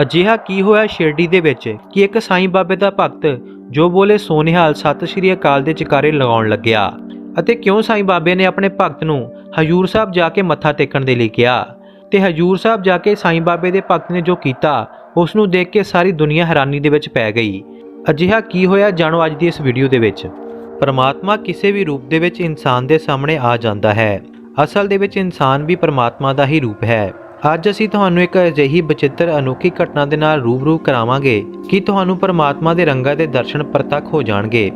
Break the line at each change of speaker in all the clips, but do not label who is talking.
ਅਜਿਹਾ ਕੀ ਹੋਇਆ ਸ਼ਿਰਡੀ ਦੇ ਵਿੱਚ ਕਿ ਇੱਕ ਸਾਈਂ ਬਾਬੇ ਦਾ ਭਗਤ ਜੋ ਬੋਲੇ ਸੋਨਿਹਾਲ ਸਤਿ ਸ਼੍ਰੀ ਅਕਾਲ ਦੇ ਜੈਕਾਰੇ ਲਗਾਉਣ ਲੱਗਿਆ ਅਤੇ ਕਿਉਂ ਸਾਈਂ ਬਾਬੇ ਨੇ ਆਪਣੇ ਭਗਤ ਨੂੰ ਹਜੂਰ ਸਾਹਿਬ ਜਾ ਕੇ ਮੱਥਾ ਟੇਕਣ ਦੇ ਲਈ ਕਿਹਾ ਤੇ ਹਜੂਰ ਸਾਹਿਬ ਜਾ ਕੇ ਸਾਈਂ ਬਾਬੇ ਦੇ ਭਗਤ ਨੇ ਜੋ ਕੀਤਾ ਉਸ ਨੂੰ ਦੇਖ ਕੇ ਸਾਰੀ ਦੁਨੀਆ ਹੈਰਾਨੀ ਦੇ ਵਿੱਚ ਪੈ ਗਈ। ਅਜਿਹਾ ਕੀ ਹੋਇਆ ਜਾਣੋ ਅੱਜ ਦੀ ਇਸ ਵੀਡੀਓ ਦੇ ਵਿੱਚ। ਪਰਮਾਤਮਾ ਕਿਸੇ ਵੀ ਰੂਪ ਦੇ ਵਿੱਚ ਇਨਸਾਨ ਦੇ ਸਾਹਮਣੇ ਆ ਜਾਂਦਾ ਹੈ। ਅਸਲ ਦੇ ਵਿੱਚ ਇਨਸਾਨ ਵੀ ਪਰਮਾਤਮਾ ਦਾ ਹੀ ਰੂਪ ਹੈ। ਅੱਜ ਅਸੀਂ ਤੁਹਾਨੂੰ ਇੱਕ ਅਜਿਹੀ ਬਚਿੱਤਰ ਅਨੋਖੀ ਘਟਨਾ ਦੇ ਨਾਲ ਰੂਬਰੂ ਕਰਾਵਾਂਗੇ ਕਿ ਤੁਹਾਨੂੰ ਪਰਮਾਤਮਾ ਦੇ ਰੰਗਾਂ ਦੇ ਦਰਸ਼ਨ ਪ੍ਰਤੱਖ ਹੋ ਜਾਣਗੇ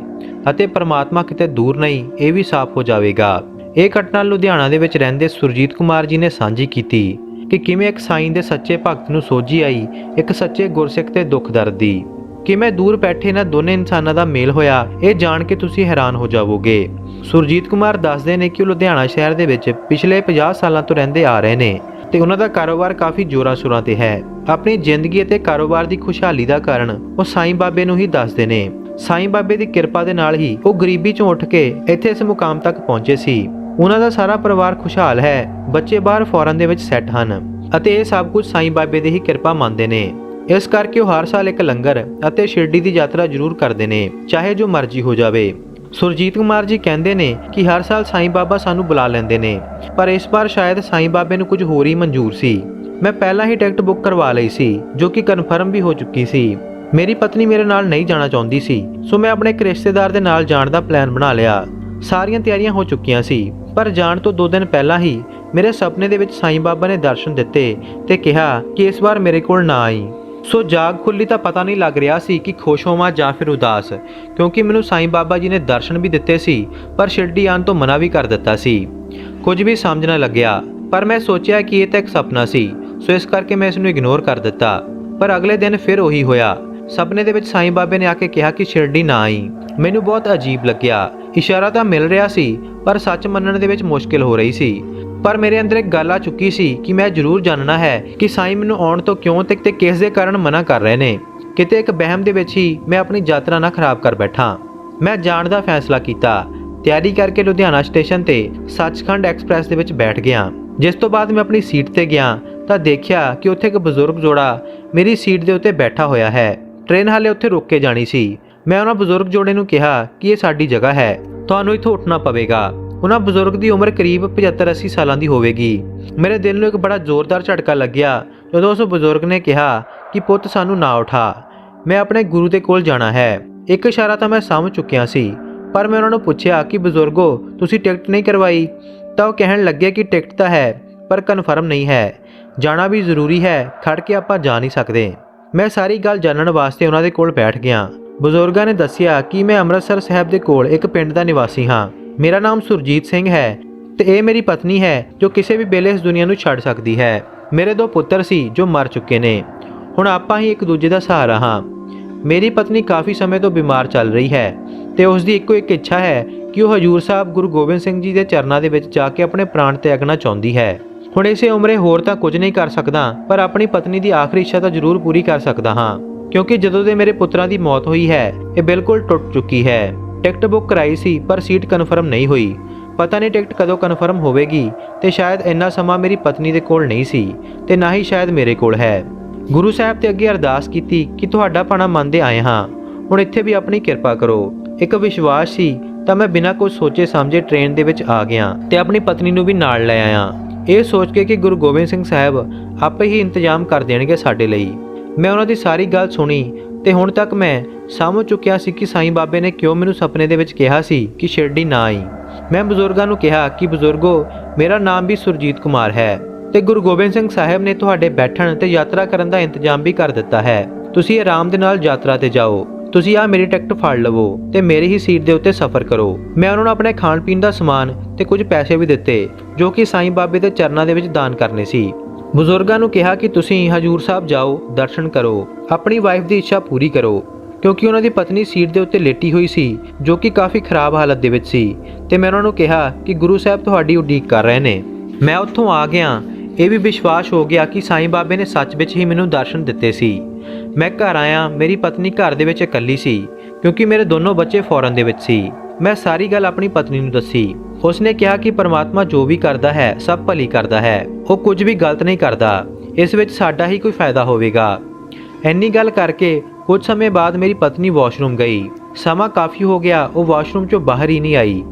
ਅਤੇ ਪਰਮਾਤਮਾ ਕਿਤੇ ਦੂਰ ਨਹੀਂ ਇਹ ਵੀ ਸਾਫ਼ ਹੋ ਜਾਵੇਗਾ। ਇਹ ਘਟਨਾ ਲੁਧਿਆਣਾ ਦੇ ਵਿੱਚ ਰਹਿੰਦੇ ਸੁਰਜੀਤ ਕੁਮਾਰ ਜੀ ਨੇ ਸਾਂਝੀ ਕੀਤੀ ਕਿ ਕਿਵੇਂ ਇੱਕ ਸਾਈਂ ਦੇ ਸੱਚੇ ਭਗਤ ਨੂੰ ਸੋਝੀ ਆਈ ਇੱਕ ਸੱਚੇ ਗੁਰਸਿੱਖ ਤੇ ਦੁੱਖ ਦਰਦ ਦੀ। ਕਿਵੇਂ ਦੂਰ ਬੈਠੇ ਇਹਨਾਂ ਦੋਨੇ ਇਨਸਾਨਾਂ ਦਾ ਮੇਲ ਹੋਇਆ ਇਹ ਜਾਣ ਕੇ ਤੁਸੀਂ ਹੈਰਾਨ ਹੋ ਜਾਵੋਗੇ। ਸੁਰਜੀਤ ਕੁਮਾਰ ਦੱਸਦੇ ਨੇ ਕਿ ਉਹ ਲੁਧਿਆਣਾ ਸ਼ਹਿਰ ਦੇ ਵਿੱਚ ਪਿਛਲੇ 50 ਸਾਲਾਂ ਤੋਂ ਰਹਿੰਦੇ ਆ ਰਹੇ ਨੇ ਤੇ ਉਹਨਾਂ ਦਾ ਕਾਰੋਬਾਰ ਕਾਫੀ ਜ਼ੋਰਾਂ ਸ਼ੋਰਾਂ ਤੇ ਹੈ। ਆਪਣੀ ਜ਼ਿੰਦਗੀ ਅਤੇ ਕਾਰੋਬਾਰ ਦੀ ਖੁਸ਼ਹਾਲੀ ਦਾ ਕਾਰਨ ਉਹ ਸਾਈਂ ਬਾਬੇ ਨੂੰ ਹੀ ਦੱਸਦੇ ਨੇ। ਸਾਈਂ ਬਾਬੇ ਦੀ ਕਿਰਪਾ ਦੇ ਨਾਲ ਹੀ ਉਹ ਗਰੀਬੀ ਚੋਂ ਉੱਠ ਕੇ ਇੱਥੇ ਇਸ ਮੁਕਾਮ ਤੱਕ ਪਹੁੰਚੇ ਸੀ। ਉਹਨਾਂ ਦਾ ਸਾਰਾ ਪਰਿਵਾਰ ਖੁਸ਼ਹਾਲ ਹੈ, ਬੱਚੇ ਬਾਹਰ ਫੌਰਨ ਦੇ ਵਿੱਚ ਸੈੱਟ ਹਨ ਅਤੇ ਇਹ ਸਭ ਕੁਝ ਸਾਈਂ ਬਾਬੇ ਦੀ ਹੀ ਕਿਰਪਾ ਮੰਨਦੇ ਨੇ। ਇਸ ਕਰਕੇ ਉਹ ਹਰ ਸਾਲ ਇੱਕ ਲੰਗਰ ਅਤੇ ਸ਼ਿਰਡੀ ਦੀ ਯਾਤਰਾ ਜ਼ਰੂਰ ਕਰਦੇ ਨੇ, ਚਾਹੇ ਜੋ ਮਰਜ਼ੀ ਹੋ ਜਾਵੇ। ਸੁਰਜੀਤ ਕੁਮਾਰ ਜੀ ਕਹਿੰਦੇ ਨੇ ਕਿ ਹਰ ਸਾਲ ਸਾਈਂ ਬਾਬਾ ਸਾਨੂੰ ਬੁਲਾ ਲੈਂਦੇ ਨੇ, ਪਰ ਇਸ ਵਾਰ ਸ਼ਾਇਦ ਸਾਈਂ ਬਾਬੇ ਨੂੰ ਕੁਝ ਹੋਰ ਹੀ ਮਨਜ਼ੂਰ ਸੀ। ਮੈਂ ਪਹਿਲਾਂ ਹੀ ਟਿਕਟ ਬੁੱਕ ਕਰਵਾ ਲਈ ਸੀ ਜੋ ਕਿ ਕਨਫਰਮ ਵੀ ਹੋ ਚੁੱਕੀ ਸੀ। ਮੇਰੀ ਪਤਨੀ ਮੇਰੇ ਨਾਲ ਨਹੀਂ ਜਾਣਾ ਚਾਹੁੰਦੀ ਸੀ, ਸੋ ਮੈਂ ਆਪਣੇ ਇੱਕ ਰਿਸ਼ਤੇਦਾਰ ਦੇ ਨਾਲ ਜਾਣ ਦਾ ਪਲਾਨ ਬਣਾ ਲਿਆ। ਸਾਰੀਆਂ ਤਿਆਰੀਆਂ ਹੋ ਚੁੱਕੀਆਂ ਸੀ, ਪਰ ਜਾਣ ਤੋਂ 2 ਦਿਨ ਪਹਿਲਾਂ ਹੀ ਮੇਰੇ ਸੁਪਨੇ ਦੇ ਵਿੱਚ ਸਾਈਂ ਬਾਬਾ ਨੇ ਦਰਸ਼ਨ ਦਿੱਤੇ ਤੇ ਕਿਹਾ ਕਿ ਇਸ ਵਾਰ ਮੇਰੇ ਕੋਲ ਨਾ ਆਈ। ਸੋ ਜਾਗ ਖੁੱਲੀ ਤਾਂ ਪਤਾ ਨਹੀਂ ਲੱਗ ਰਿਹਾ ਸੀ ਕਿ ਖੁਸ਼ ਹੋਵਾਂ ਜਾਂ ਫਿਰ ਉਦਾਸ, ਕਿਉਂਕਿ ਮੈਨੂੰ ਸਾਈਂ ਬਾਬਾ ਜੀ ਨੇ ਦਰਸ਼ਨ ਵੀ ਦਿੱਤੇ ਸੀ ਪਰ ਸ਼ਿਰਡੀ ਆਉਣ ਤੋਂ ਮਨਾ ਵੀ ਕਰ ਦਿੱਤਾ ਸੀ। ਕੁਝ ਵੀ ਸਮਝ ਨਾ ਲੱਗਿਆ, ਪਰ ਮੈਂ ਸੋਚਿਆ ਕਿ ਇਹ ਤਾਂ ਇੱਕ ਸੁਪਨਾ ਸੀ, ਸੋ ਇਸ ਕਰਕੇ ਮੈਂ ਇਸ ਨੂੰ ਇਗਨੋਰ ਕਰ ਦਿੱਤਾ। ਪਰ ਅਗਲੇ ਦਿਨ ਫਿਰ ਉਹੀ ਹੋਇਆ। ਸੁਪਨੇ ਦੇ ਵਿੱਚ ਸਾਈਂ ਬਾਬੇ ਨੇ ਆ ਕੇ ਕਿਹਾ ਕਿ ਸ਼ਿਰਡੀ ਨਾ ਆਈ। ਮੈਨੂੰ ਬਹੁਤ ਅਜੀਬ ਲੱਗਿਆ। ਇਸ਼ਾਰਾ ਤਾਂ ਮਿਲ ਰਿਹਾ ਸੀ ਪਰ ਸੱਚ ਮੰਨਣ ਦੇ ਵਿੱਚ ਮੁਸ਼ਕਿਲ ਹੋ ਰਹੀ ਸੀ। ਪਰ ਮੇਰੇ ਅੰਦਰ ਇੱਕ ਗੱਲ ਆ ਚੁੱਕੀ ਸੀ ਕਿ ਮੈਂ ਜ਼ਰੂਰ ਜਾਣਨਾ ਹੈ ਕਿ ਸਾਈਂ ਮੈਨੂੰ ਆਉਣ ਤੋਂ ਕਿਉਂ ਤੇ ਕਿਸ ਦੇ ਕਾਰਨ ਮਨਾ ਕਰ ਰਹੇ ਨੇ। ਕਿਤੇ ਇੱਕ ਵਹਿਮ ਦੇ ਵਿੱਚ ਹੀ ਮੈਂ ਆਪਣੀ ਯਾਤਰਾ ਨਾ ਖਰਾਬ ਕਰ ਬੈਠਾ। ਮੈਂ ਜਾਣ ਦਾ ਫੈਸਲਾ ਕੀਤਾ। ਤਿਆਰੀ ਕਰਕੇ ਲੁਧਿਆਣਾ ਸਟੇਸ਼ਨ ਤੇ ਸੱਚਖੰਡ ਐਕਸਪ੍ਰੈਸ ਦੇ ਵਿੱਚ ਬੈਠ ਗਿਆ। ਜਿਸ ਤੋਂ ਬਾਅਦ ਮੈਂ ਆਪਣੀ ਸੀਟ ਤੇ ਗਿਆ ਤਾਂ ਦੇਖਿਆ ਕਿ ਉੱਥੇ ਇੱਕ ਬਜ਼ੁਰਗ ਜੋੜਾ ਮੇਰੀ ਸੀਟ ਦੇ ਉੱਤੇ ਬੈਠਾ ਹੋਇਆ ਹੈ। ਟ੍ਰੇਨ ਹਾਲੇ ਉੱਥੇ ਰੁਕ ਕੇ ਜਾਣੀ ਸੀ। ਮੈਂ ਉਹਨਾਂ ਬਜ਼ੁਰਗ ਜੋੜੇ ਨੂੰ ਕਿਹਾ ਕਿ ਇਹ ਸਾਡੀ ਜਗ੍ਹਾ ਹੈ, ਤੁਹਾਨੂੰ ਇੱਥੋਂ ਉੱਠਣਾ ਪਵੇਗਾ। ਉਹਨਾਂ ਬਜ਼ੁਰਗ ਦੀ ਉਮਰ ਕਰੀਬ 75-80 ਸਾਲਾਂ ਦੀ ਹੋਵੇਗੀ। ਮੇਰੇ ਦਿਲ ਨੂੰ ਇੱਕ ਬੜਾ ਜ਼ੋਰਦਾਰ ਝਟਕਾ ਲੱਗਿਆ ਜਦੋਂ ਉਸ ਬਜ਼ੁਰਗ ਨੇ ਕਿਹਾ ਕਿ ਪੁੱਤ ਸਾਨੂੰ ਨਾ ਉਠਾ, ਮੈਂ ਆਪਣੇ ਗੁਰੂ ਦੇ ਕੋਲ ਜਾਣਾ ਹੈ। ਇੱਕ ਇਸ਼ਾਰਾ ਤਾਂ ਮੈਂ ਸਮਝ ਚੁੱਕਿਆ ਸੀ, ਪਰ ਮੈਂ ਉਹਨਾਂ ਨੂੰ ਪੁੱਛਿਆ ਕਿ ਬਜ਼ੁਰਗੋ ਤੁਸੀਂ ਟਿਕਟ ਨਹੀਂ ਕਰਵਾਈ? ਤਾਂ ਉਹ ਕਹਿਣ ਲੱਗੇ ਕਿ ਟਿਕਟ ਤਾਂ ਹੈ ਪਰ ਕਨਫਰਮ ਨਹੀਂ ਹੈ, ਜਾਣਾ ਵੀ ਜ਼ਰੂਰੀ ਹੈ, ਖੜ ਕੇ ਆਪਾਂ ਜਾ ਨਹੀਂ ਸਕਦੇ। ਮੈਂ ਸਾਰੀ ਗੱਲ ਜਾਣਨ ਵਾਸਤੇ ਉਹਨਾਂ ਦੇ ਕੋਲ ਬੈਠ ਗਿਆ। ਬਜ਼ੁਰਗਾਂ ਨੇ ਦੱਸਿਆ ਕਿ ਮੈਂ ਅੰਮ੍ਰਿਤਸਰ ਸਾਹਿਬ ਦੇ ਕੋਲ ਇੱਕ ਪਿੰਡ ਦਾ ਨਿਵਾਸੀ ਹਾਂ। ਮੇਰਾ ਨਾਮ ਸੁਰਜੀਤ ਸਿੰਘ ਹੈ ਤੇ ਇਹ ਮੇਰੀ ਪਤਨੀ ਹੈ ਜੋ ਕਿਸੇ ਵੀ ਵੇਲੇ ਇਸ ਦੁਨੀਆ ਨੂੰ ਛੱਡ ਸਕਦੀ ਹੈ। ਮੇਰੇ 2 ਪੁੱਤਰ ਸੀ ਜੋ ਮਰ ਚੁੱਕੇ ਨੇ। ਹੁਣ ਆਪਾਂ ਹੀ ਇੱਕ ਦੂਜੇ ਦਾ ਸਹਾਰਾ ਹਾਂ। ਮੇਰੀ ਪਤਨੀ ਕਾਫੀ ਸਮੇਂ ਤੋਂ ਬਿਮਾਰ ਚੱਲ ਰਹੀ ਹੈ ਤੇ ਉਸ ਦੀ ਇੱਕੋ ਇੱਕ ਇੱਛਾ ਹੈ ਕਿ ਉਹ ਹਜੂਰ ਸਾਹਿਬ ਗੁਰੂ ਗੋਬਿੰਦ ਸਿੰਘ ਜੀ ਦੇ ਚਰਨਾਂ ਦੇ ਵਿੱਚ ਜਾ ਕੇ ਆਪਣੇ ਪ੍ਰਾਣ ਤਿਆਗਣਾ ਚਾਹੁੰਦੀ ਹੈ। ਹੁਣ ਇਸੇ ਉਮਰੇ ਹੋਰ ਤਾਂ ਕੁਝ ਨਹੀਂ ਕਰ ਸਕਦਾ, ਪਰ ਆਪਣੀ ਪਤਨੀ ਦੀ ਆਖਰੀ ਇੱਛਾ ਤਾਂ ਜ਼ਰੂਰ ਪੂਰੀ ਕਰ ਸਕਦਾ ਹਾਂ, ਕਿਉਂਕਿ ਜਦੋਂ ਦੇ ਮੇਰੇ ਪੁੱਤਰਾਂ ਦੀ ਮੌਤ ਹੋਈ ਹੈ ਇਹ ਬਿਲਕੁਲ ਟੁੱਟ ਚੁੱਕੀ ਹੈ। ਟਿਕਟ ਬੁੱਕ ਕਰਾਈ ਸੀ ਪਰ ਸੀਟ ਕਨਫਰਮ ਨਹੀਂ ਹੋਈ। ਪਤਾ ਨਹੀਂ ਟਿਕਟ ਕਦੋਂ ਕਨਫਰਮ ਹੋਵੇਗੀ ਤੇ ਸ਼ਾਇਦ ਇੰਨਾ ਸਮਾਂ ਮੇਰੀ ਪਤਨੀ ਦੇ ਕੋਲ ਨਹੀਂ ਸੀ ਤੇ ਨਾ ਹੀ ਸ਼ਾਇਦ ਮੇਰੇ ਕੋਲ ਹੈ। ਗੁਰੂ ਸਾਹਿਬ ਤੇ ਅੱਗੇ ਅਰਦਾਸ ਕੀਤੀ ਕਿ ਤੁਹਾਡਾ ਭਾਣਾ ਮੰਨਦੇ ਆਏ ਹਾਂ, ਹੁਣ ਇੱਥੇ ਵੀ ਆਪਣੀ ਕਿਰਪਾ ਕਰੋ। ਇੱਕ ਵਿਸ਼ਵਾਸ ਸੀ ਤਾਂ ਮੈਂ ਬਿਨਾਂ ਕੁਝ ਸੋਚੇ ਸਮਝੇ ਟ੍ਰੇਨ ਦੇ ਵਿੱਚ ਆ ਗਿਆ ਤੇ ਆਪਣੀ ਪਤਨੀ ਨੂੰ ਵੀ ਨਾਲ ਲੈ ਆਇਆ, ਇਹ ਸੋਚ ਕੇ ਕਿ ਗੁਰੂ ਗੋਬਿੰਦ ਸਿੰਘ ਸਾਹਿਬ ਆਪੇ ਹੀ ਇੰਤਜ਼ਾਮ ਕਰ ਦੇਣਗੇ ਸਾਡੇ ਲਈ। ਮੈਂ ਉਹਨਾਂ ਦੀ ਸਾਰੀ ਗੱਲ ਸੁਣੀ ਤੇ ਹੁਣ ਤੱਕ ਮੈਂ ਸਮਝ ਚੁੱਕਿਆ ਸੀ ਕਿ ਸਾਈਂ ਬਾਬੇ ਨੇ ਕਿਉਂ ਮੈਨੂੰ ਸੁਪਨੇ ਦੇ ਵਿੱਚ ਕਿਹਾ ਸੀ ਕਿ ਸ਼ਿਰਡੀ ਨਾ ਆਈ। ਮੈਂ ਬਜ਼ੁਰਗਾਂ ਨੂੰ ਕਿਹਾ ਕਿ ਬਜ਼ੁਰਗੋ ਮੇਰਾ ਨਾਮ ਵੀ ਸੁਰਜੀਤ ਕੁਮਾਰ ਹੈ ਤੇ ਗੁਰੂ ਗੋਬਿੰਦ ਸਿੰਘ ਸਾਹਿਬ ਨੇ ਤੁਹਾਡੇ ਬੈਠਣ ਤੇ ਯਾਤਰਾ ਕਰਨ ਦਾ ਇੰਤਜ਼ਾਮ ਵੀ ਕਰ ਦਿੱਤਾ ਹੈ। ਤੁਸੀਂ ਆਰਾਮ ਦੇ ਨਾਲ ਯਾਤਰਾ ਤੇ ਜਾਓ। ਤੁਸੀਂ ਆ ਮੇਰੀ ਟਿਕਟ ਫੜ ਲਵੋ ਤੇ ਮੇਰੀ ਹੀ ਸੀਟ ਦੇ ਉੱਤੇ ਸਫ਼ਰ ਕਰੋ। ਮੈਂ ਉਹਨਾਂ ਨੂੰ ਆਪਣੇ ਖਾਣ ਪੀਣ ਦਾ ਸਮਾਨ ਤੇ ਕੁਝ ਪੈਸੇ ਵੀ ਦਿੱਤੇ ਜੋ ਕਿ ਸਾਈਂ ਬਾਬੇ ਦੇ ਚਰਨਾਂ ਦੇ ਵਿੱਚ ਦਾਨ ਕਰਨੇ ਸੀ। ਬਜ਼ੁਰਗਾਂ ਨੂੰ ਕਿਹਾ ਕਿ ਤੁਸੀਂ ਹਜੂਰ ਸਾਹਿਬ ਜਾਓ, ਦਰਸ਼ਨ ਕਰੋ, ਆਪਣੀ ਵਾਈਫ ਦੀ ਇੱਛਾ ਪੂਰੀ ਕਰੋ, ਕਿਉਂਕਿ ਉਹਨਾਂ ਦੀ ਪਤਨੀ ਸੀਟ ਦੇ ਉੱਤੇ ਲੇਟੀ ਹੋਈ ਸੀ ਜੋ ਕਿ ਕਾਫੀ ਖਰਾਬ ਹਾਲਤ ਦੇ ਵਿੱਚ ਸੀ। ਤੇ ਮੈਂ ਉਹਨਾਂ ਨੂੰ ਕਿਹਾ ਕਿ ਗੁਰੂ ਸਾਹਿਬ ਤੁਹਾਡੀ ਉਡੀਕ ਕਰ ਰਹੇ ਨੇ। ਮੈਂ ਉੱਥੋਂ ਆ ਗਿਆ। ਇਹ ਵੀ ਵਿਸ਼ਵਾਸ ਹੋ ਗਿਆ ਕਿ ਸਾਈਂ ਬਾਬੇ ਨੇ ਸੱਚ ਵਿੱਚ ਹੀ ਮੈਨੂੰ ਦਰਸ਼ਨ ਦਿੱਤੇ ਸੀ। ਮੈਂ ਘਰ ਆਇਆ। ਮੇਰੀ ਪਤਨੀ ਘਰ ਦੇ ਵਿੱਚ ਇਕੱਲੀ ਸੀ ਕਿਉਂਕਿ ਮੇਰੇ ਦੋਨੋਂ ਬੱਚੇ ਫੌਰਨ ਦੇ ਵਿੱਚ ਸੀ। ਮੈਂ ਸਾਰੀ ਗੱਲ ਆਪਣੀ ਪਤਨੀ ਨੂੰ ਦੱਸੀ। ਉਸਨੇ ਕਿਹਾ ਕਿ ਪਰਮਾਤਮਾ ਜੋ ਵੀ ਕਰਦਾ ਹੈ ਸਭ ਭਲੀ ਕਰਦਾ ਹੈ, ਉਹ ਕੁਝ ਵੀ ਗਲਤ ਨਹੀਂ ਕਰਦਾ। ਇਸ ਵਿੱਚ ਸਾਡਾ ਹੀ ਕੋਈ ਫਾਇਦਾ ਹੋਵੇਗਾ। ਇੰਨੀ ਗੱਲ ਕਰਕੇ ਕੁਝ ਸਮੇਂ ਬਾਅਦ ਮੇਰੀ ਪਤਨੀ ਵਾਸ਼ਰੂਮ ਗਈ। ਸਮਾਂ ਕਾਫੀ ਹੋ ਗਿਆ, ਉਹ ਵਾਸ਼ਰੂਮ ਚੋਂ ਬਾਹਰ ਹੀ ਨਹੀਂ ਆਈ।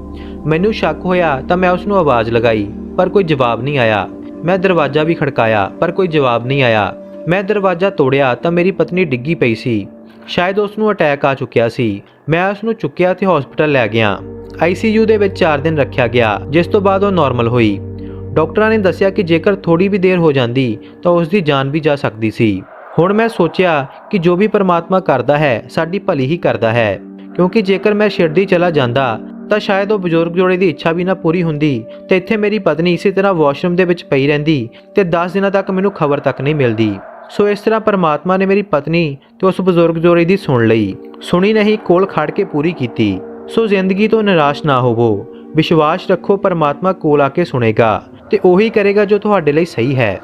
ਮੈਨੂੰ ਸ਼ੱਕ ਹੋਇਆ ਤਾਂ ਮੈਂ ਉਸ ਨੂੰ ਆਵਾਜ਼ ਲਗਾਈ, ਪਰ ਕੋਈ ਜਵਾਬ ਨਹੀਂ ਆਇਆ। ਮੈਂ ਦਰਵਾਜ਼ਾ ਵੀ ਖੜਕਾਇਆ, ਪਰ ਕੋਈ ਜਵਾਬ ਨਹੀਂ ਆਇਆ। ਮੈਂ ਦਰਵਾਜ਼ਾ ਤੋੜਿਆ ਤਾਂ ਮੇਰੀ ਪਤਨੀ ਡਿੱਗੀ ਪਈ ਸੀ। ਸ਼ਾਇਦ ਉਸ ਨੂੰ ਅਟੈਕ ਆ ਚੁੱਕਿਆ ਸੀ। ਮੈਂ ਉਸ ਨੂੰ ਚੁੱਕਿਆ ਤੇ ਹਸਪੀਟਲ ਲੈ ਗਿਆ। ICU ਦੇ ਵਿੱਚ 4 ਦਿਨ ਰੱਖਿਆ ਗਿਆ, ਜਿਸ ਤੋਂ ਬਾਅਦ ਉਹ ਨਾਰਮਲ ਹੋਈ। ਡਾਕਟਰਾਂ ਨੇ ਦੱਸਿਆ ਕਿ ਜੇਕਰ ਥੋੜੀ ਵੀ ਦੇਰ ਹੋ ਜਾਂਦੀ ਤਾਂ ਉਸ ਦੀ ਜਾਨ ਵੀ ਜਾ ਸਕਦੀ ਸੀ। ਹੁਣ ਮੈਂ ਸੋਚਿਆ ਕਿ ਜੋ ਵੀ ਪਰਮਾਤਮਾ ਕਰਦਾ ਹੈ ਸਾਡੀ ਭਲੀ ਹੀ ਕਰਦਾ ਹੈ, ਕਿਉਂਕਿ ਜੇਕਰ ਮੈਂ ਸ਼ਿਰਡੀ ਚਲਾ ਜਾਂਦਾ ਤਾਂ ਸ਼ਾਇਦ ਉਹ ਬਜ਼ੁਰਗ ਜੋੜੇ ਦੀ ਇੱਛਾ ਵੀ ਨਾ ਪੂਰੀ ਹੁੰਦੀ ਤੇ ਇੱਥੇ ਮੇਰੀ ਪਤਨੀ ਇਸੇ ਤਰ੍ਹਾਂ ਵਾਸ਼ਰੂਮ ਦੇ ਵਿੱਚ ਪਈ ਰਹਿੰਦੀ ਤੇ 10 ਦਿਨਾਂ ਤੱਕ ਮੈਨੂੰ ਖਬਰ ਤੱਕ ਨਹੀਂ ਮਿਲਦੀ। ਸੋ ਇਸ ਤਰ੍ਹਾਂ ਪਰਮਾਤਮਾ ਨੇ ਮੇਰੀ ਪਤਨੀ ਤੇ ਉਸ ਬਜ਼ੁਰਗ ਜੋੜੇ ਦੀ ਸੁਣ ਲਈ, ਸੁਣੀ ਨਹੀਂ, ਕੋਲ ਖੜ ਕੇ ਪੂਰੀ ਕੀਤੀ। ਸੋ ਜ਼ਿੰਦਗੀ ਤੋਂ ਨਿਰਾਸ਼ ਨਾ ਹੋਵੋ, ਵਿਸ਼ਵਾਸ ਰੱਖੋ, ਪਰਮਾਤਮਾ ਕੋਲ ਆ ਕੇ ਸੁਣੇਗਾ ਤੇ ਉਹੀ ਕਰੇਗਾ ਜੋ ਤੁਹਾਡੇ ਲਈ ਸਹੀ ਹੈ।